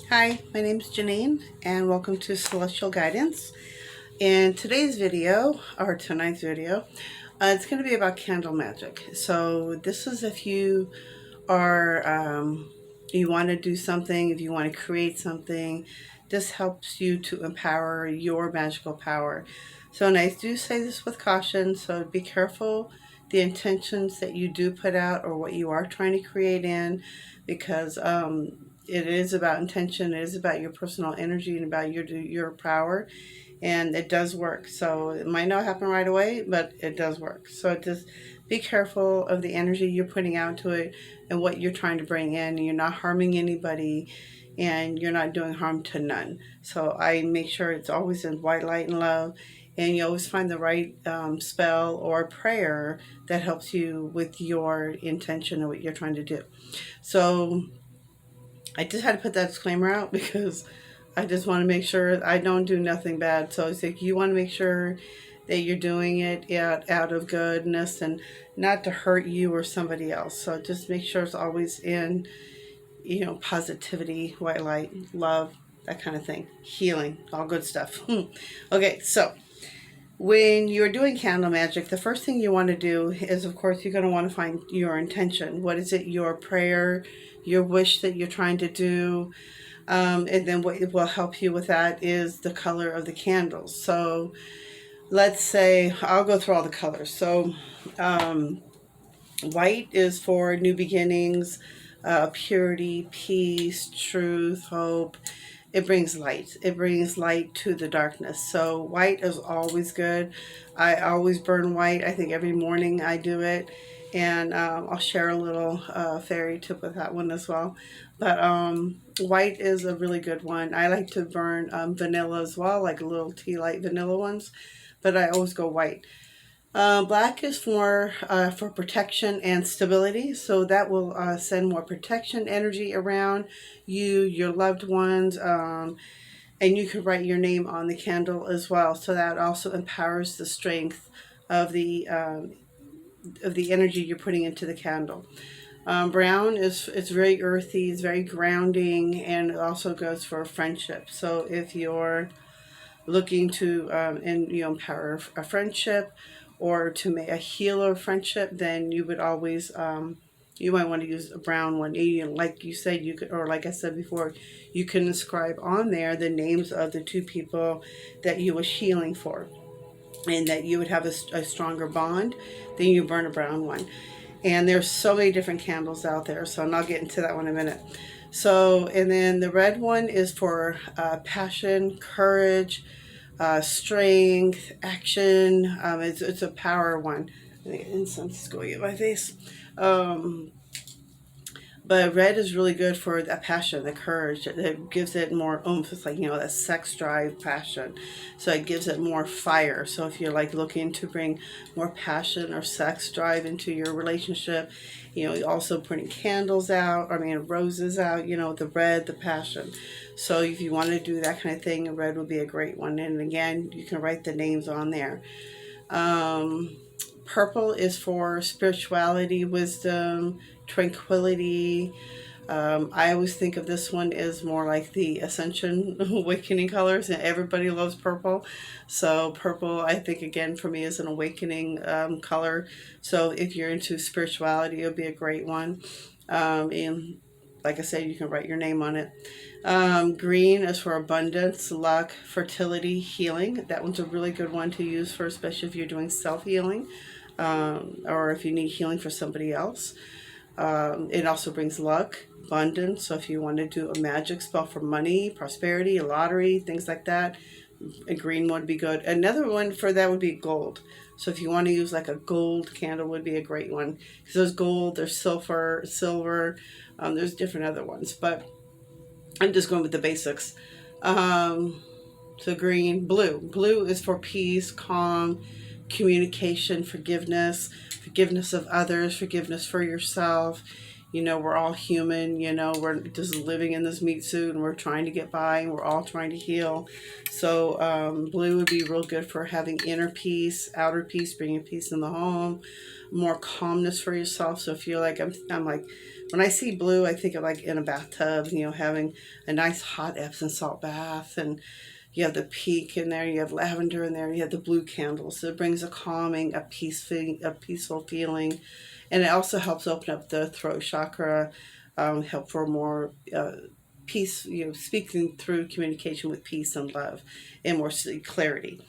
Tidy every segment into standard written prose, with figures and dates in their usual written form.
Hi, my name is Jaeneen and welcome to Celestial Guidance. In today's video, or tonight's video, it's going to be about candle magic. So this is if you are, you want to do something, if you want to create something, this helps you to empower your magical power. So, and I do say this with caution, so be careful the intentions that you do put out or what you are trying to create in, because it is about intention, it is about your personal energy and about your power, and it does work. So it might not happen right away, but it does work. So just be careful of the energy you're putting out to it and what you're trying to bring in. You're not harming anybody and you're not doing harm to none. So I make sure it's always in white light and love, and you always find the right spell or prayer that helps you with your intention and what you're trying to do. So I just had to put that disclaimer out because I just want to make sure I don't do nothing bad. So it's like you want to make sure that you're doing it out of goodness and not to hurt you or somebody else. So just make sure it's always in, positivity, white light, love, that kind of thing. Healing, all good stuff. Okay, so when you're doing candle magic, the first thing you want to do is, of course, you're going to want to find your intention. What is it, your prayer, your wish that you're trying to do? And then what will help you with that is the color of the candles. So let's say, I'll go through all the colors. So white is for new beginnings, purity, peace, truth, hope. It brings light. It brings light to the darkness. So white is always good. I always burn white. I think every morning I do it. And I'll share a little fairy tip with that one as well. But white is a really good one. I like to burn vanilla as well, like little tea light vanilla ones. But I always go white. Black is for protection and stability, so that will send more protection energy around you, your loved ones, and you could write your name on the candle as well. So that also empowers the strength of the energy you're putting into the candle. Brown is it's very earthy, it's very grounding, and it also goes for friendship. So if you're looking to empower a friendship or to make a healer friendship, then you would always you might want to use a brown one. Like you said, you could, or like I said before, you can inscribe on there the names of the two people that you was healing for, and that you would have a stronger bond. Then you burn a brown one. And there's so many different candles out there, so I'll get into that one in a minute. So, and then the red one is for passion, courage, strength, action. It's a power one. I think incense is going in my face. Um, but red is really good for that passion, the courage. It gives it more oomph. It's like, that sex drive passion. So it gives it more fire. So if you're like looking to bring more passion or sex drive into your relationship, also putting candles out, roses out, the red, the passion. So if you want to do that kind of thing, red would be a great one. And again, you can write the names on there. Purple is for spirituality, wisdom, tranquility. I always think of this one as more like the ascension awakening colors, and everybody loves purple. So purple, I think, again, for me, is an awakening color. So if you're into spirituality, it'll be a great one. And like I said, you can write your name on it. Green is for abundance, luck, fertility, healing. That one's a really good one to use for, especially if you're doing self-healing, or if you need healing for somebody else. It also brings luck, abundance. So if you want to do a magic spell for money, prosperity, a lottery, things like that, a green one would be good. Another one for that would be gold. So if you want to use like a gold candle, would be a great one, because there's gold, there's silver, there's different other ones, but I'm just going with the basics. So green, blue. Blue is for peace, calm, communication, forgiveness of others, forgiveness for yourself. You know, we're all human. You know, we're just living in this meat suit and we're trying to get by and we're all trying to heal. So blue would be real good for having inner peace, outer peace, bringing peace in the home, more calmness for yourself. So if you're like, I'm like, when I see blue, I think of like in a bathtub, you know, having a nice hot Epsom salt bath, and you have the peak in there, you have lavender in there, you have the blue candles. So it brings a calming, a peaceful feeling, and it also helps open up the throat chakra, help for more peace. You know, speaking through communication with peace and love, and more clarity.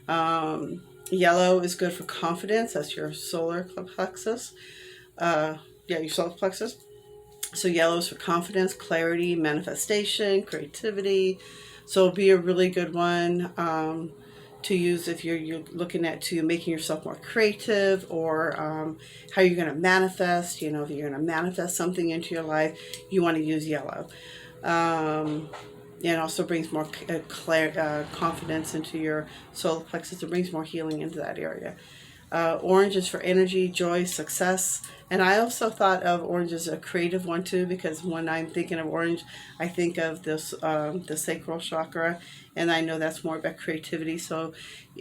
Yellow is good for confidence. That's your solar plexus. Yeah, your solar plexus. So yellow is for confidence, clarity, manifestation, creativity. So it'll be a really good one to use if you're looking at to making yourself more creative, or how you're going to manifest. You know, if you're going to manifest something into your life, you want to use yellow. It also brings more confidence into your solar plexus. It brings more healing into that area. Orange is for energy, joy, success. And I also thought of orange as a creative one too, because when I'm thinking of orange, I think of this the sacral chakra, and I know that's more about creativity. So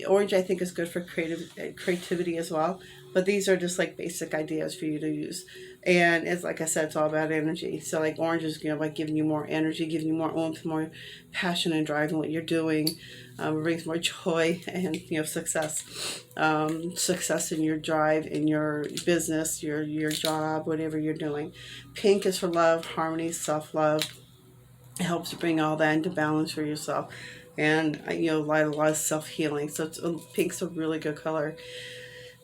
orange I think is good for creativity as well. But these are just like basic ideas for you to use. And it's like I said, it's all about energy. So like orange is, you know, like giving you more energy, giving you more oomph, more passion and drive in what you're doing. It brings more joy and, you know, success. Success in your drive, in your business, your job, whatever you're doing. Pink is for love, harmony, self-love. It helps to bring all that into balance for yourself. And, you know, a lot of self-healing. So pink's a really good color.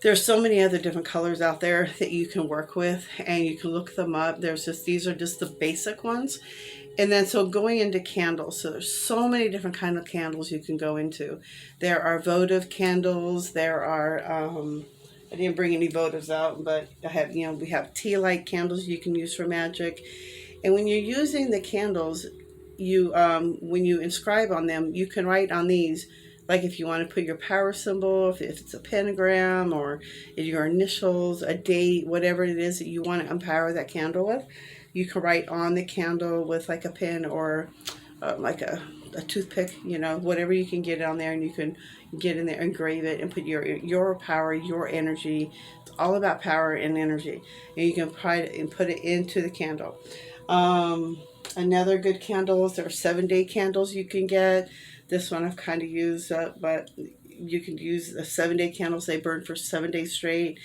There's so many other different colors out there that you can work with, and you can look them up. These are just the basic ones. And then so going into candles, so there's so many different kind of candles you can go into. There are votive candles. There are I didn't bring any votives out, but I have, you know, we have tea light candles you can use for magic. And when you're using the candles, you when you inscribe on them, you can write on these, like if you want to put your power symbol, if it's a pentagram, or your initials, a date, whatever it is that you want to empower that candle with, you can write on the candle with like a pen, or like a toothpick, you know, whatever you can get on there, and you can get in there, engrave it, and put your power, your energy. It's all about power and energy, and you can put it into the candle. Another good candles, there are 7-day candles you can get. This one I've kind of used, but you can use the 7-day candles. They burn for 7 days straight.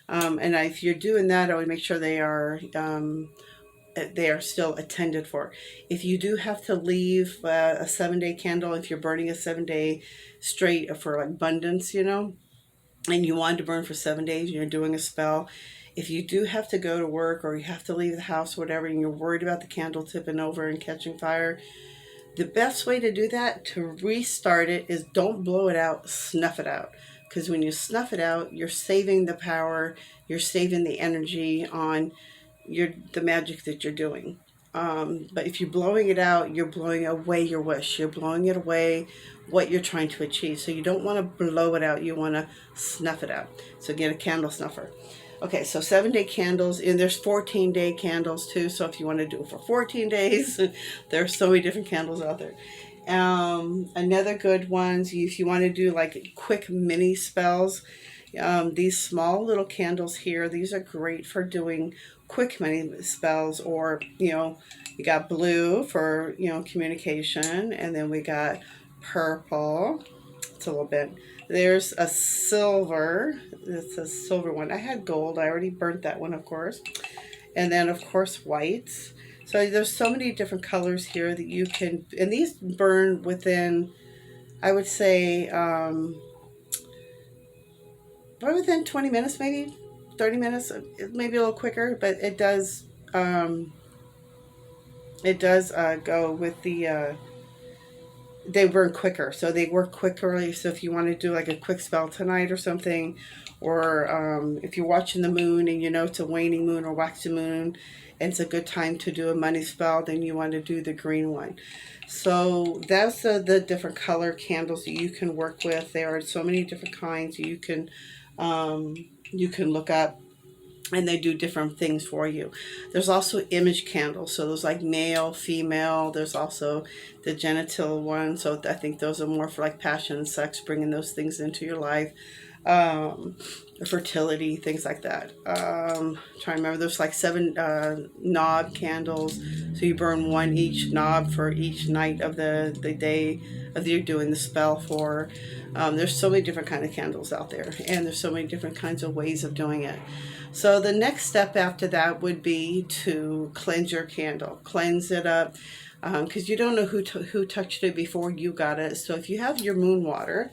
And if you're doing that, I would make sure they are still attended for. If you do have to leave a 7-day candle, if you're burning a 7-day straight for abundance, you know, and you want to burn for 7 days, and you're doing a spell, if you do have to go to work or you have to leave the house, whatever, and you're worried about the candle tipping over and catching fire, the best way to do that, to restart it, is don't blow it out, snuff it out. Because when you snuff it out, you're saving the power, you're saving the energy on the magic that you're doing. But if you're blowing it out, you're blowing away your wish. You're blowing it away what you're trying to achieve. So you don't want to blow it out. You want to snuff it out. So get a candle snuffer. Okay, so 7-day candles, and there's 14-day candles too. So if you want to do it for 14 days, there's so many different candles out there. Another good ones, if you want to do like quick mini spells, these small little candles here, these are great for doing quick mini spells. Or, you know, you got blue for, you know, communication, and then we got purple. It's a little bit. There's a silver. It's a silver one. I had gold. I already burnt that one, of course. And then, of course, white. So there's so many different colors here that you can, and these burn within, I would say, probably within 20 minutes, maybe 30 minutes, maybe a little quicker, but it does go with the, they burn quicker, so they work quicker. So if you want to do like a quick spell tonight or something, or if you're watching the moon and you know it's a waning moon or waxing moon, and it's a good time to do a money spell, then you want to do the green one. So that's the different color candles that you can work with. There are so many different kinds you can look up. and they do different things for you. There's also image candles, so there's like male, female. There's also the genital one, so I think those are more for like passion and sex, bringing those things into your life. um, Fertility, things like that. Trying to remember, there's like 7 knob candles, so you burn one each knob for each night of the day of you're doing the spell for. There's so many different kind of candles out there, and there's so many different kinds of ways of doing it. So the next step after that would be to cleanse your candle, cleanse it up, because you don't know who touched it before you got it. So if you have your moon water,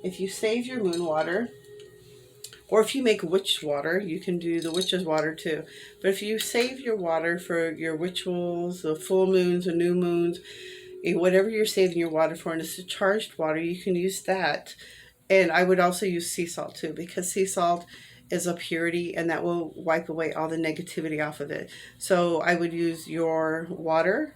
if you save your moon water, or if you make witch water, you can do the witch's water too. But if you save your water for your rituals, the full moons, the new moons, whatever you're saving your water for, and it's a charged water, you can use that. And I would also use sea salt too, because sea salt is a purity and that will wipe away all the negativity off of it. So I would use your water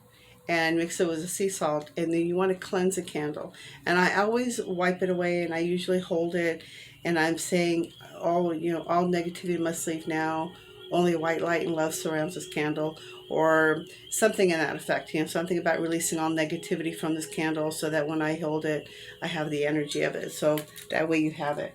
and mix it with the sea salt, and then you want to cleanse a candle. And I always wipe it away, and I usually hold it, and I'm saying, all negativity must leave now. Only white light and love surrounds this candle, or something in that effect. Something about releasing all negativity from this candle, so that when I hold it, I have the energy of it. So that way you have it.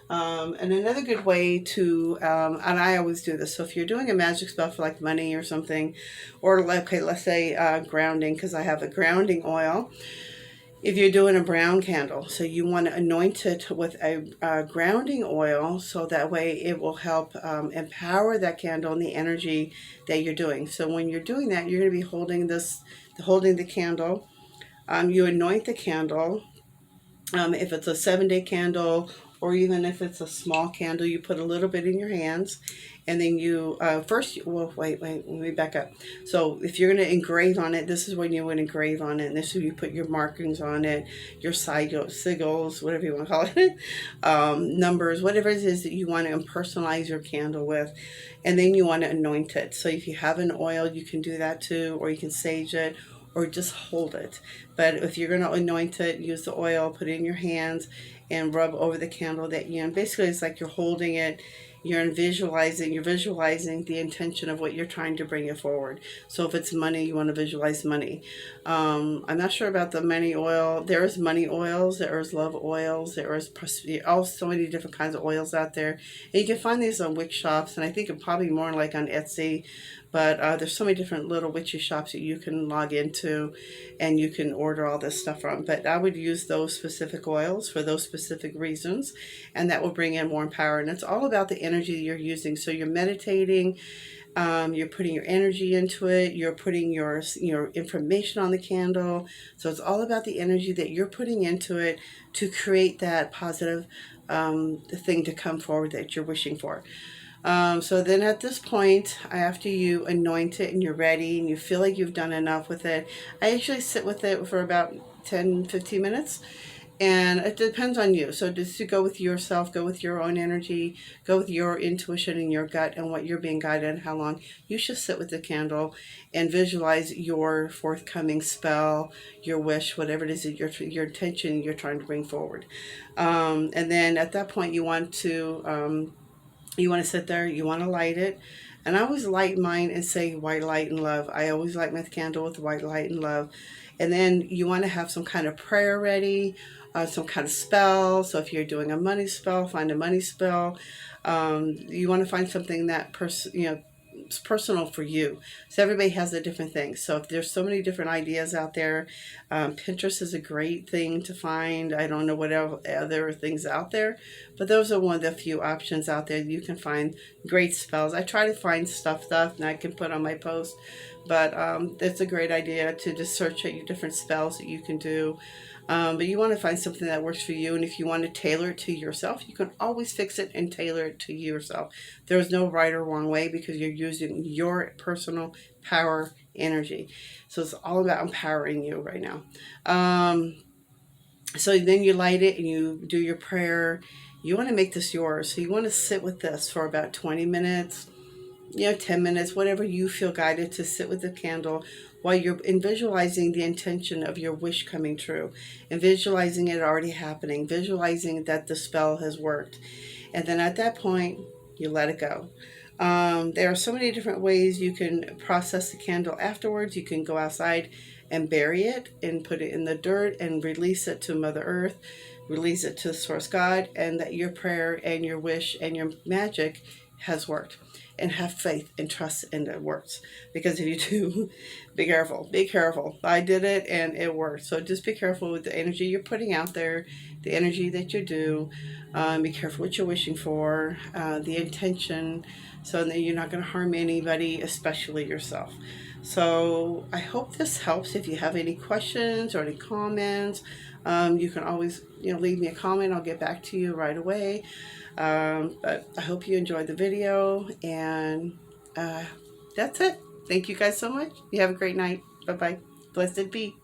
And another good way to, and I always do this, so if you're doing a magic spell for like money or something, or okay, let's say grounding, because I have a grounding oil. If you're doing a brown candle, so you want to anoint it with a grounding oil, so that way it will help empower that candle and the energy that you're doing. So when you're doing that, you're going to be holding the candle. You anoint the candle. If it's a 7-day candle, or even if it's a small candle, you put a little bit in your hands, and then you wait, let me back up. So if you're going to engrave on it, this is when you would engrave on it, and this is when you put your markings on it, your sigils, whatever you want to call it, numbers, whatever it is that you want to personalize your candle with. And then you want to anoint it. So if you have an oil, you can do that too, or you can sage it, or just hold it. But if you're going to anoint it, use the oil, put it in your hands, and rub over the candle. That basically it's like you're holding it, you're visualizing the intention of what you're trying to bring it forward. So if it's money, you want to visualize money. I'm not sure about the money oil. There is money oils, there is love oils, there is so many different kinds of oils out there, and you can find these on witch shops, and I think probably more like on Etsy. But there's so many different little witchy shops that you can log into, and you can order all this stuff from. But I would use those specific oils for those specific reasons, and that will bring in more power. And it's all about the energy you're using. So you're meditating, you're putting your energy into it, you're putting your information on the candle. So it's all about the energy that you're putting into it to create that positive thing to come forward that you're wishing for. So then at this point, after you anoint it and you're ready and you feel like you've done enough with it, I actually sit with it for about 10-15 minutes. And it depends on you. So just to go with yourself, go with your own energy, go with your intuition and your gut and what you're being guided and how long you should sit with the candle and visualize your forthcoming spell, your wish, whatever it is that your intention you're trying to bring forward. And then at that point, you want to sit there, you want to light it. And I always light mine and say white light and love. I always light my candle with white light and love. And then you want to have some kind of prayer ready, some kind of spell. So if you're doing a money spell, find a money spell. You want to find something that it's personal for you. So everybody has a different thing. So if there's so many different ideas out there, Pinterest is a great thing to find. I don't know what other things out there, but those are one of the few options out there. You can find great spells. I try to find stuff that I can put on my post, but it's a great idea to just search at your different spells that you can do. But you want to find something that works for you, and if you want to tailor it to yourself, you can always fix it and tailor it to yourself. There's no right or wrong way, because you're using your personal power energy. So it's all about empowering you right now. So then you light it and you do your prayer. You want to make this yours. So you want to sit with this for about 20 minutes, 10 minutes, whatever you feel guided to sit with the candle while you're visualizing the intention of your wish coming true, and visualizing it already happening, visualizing that the spell has worked. And then at that point, you let it go. There are so many different ways you can process the candle afterwards. You can go outside and bury it and put it in the dirt and release it to Mother Earth, release it to Source God, and that your prayer and your wish and your magic has worked. And have faith and trust in it works. Because if you do, be careful. Be careful. I did it and it worked. So just be careful with the energy you're putting out there, the energy that you do. Be careful what you're wishing for, the intention, so that you're not going to harm anybody, especially yourself. So I hope this helps. If you have any questions or any comments, you can always leave me a comment. I'll get back to you right away. But I hope you enjoyed the video, and that's it. Thank you guys so much. You have a great night. Bye bye. Blessed be.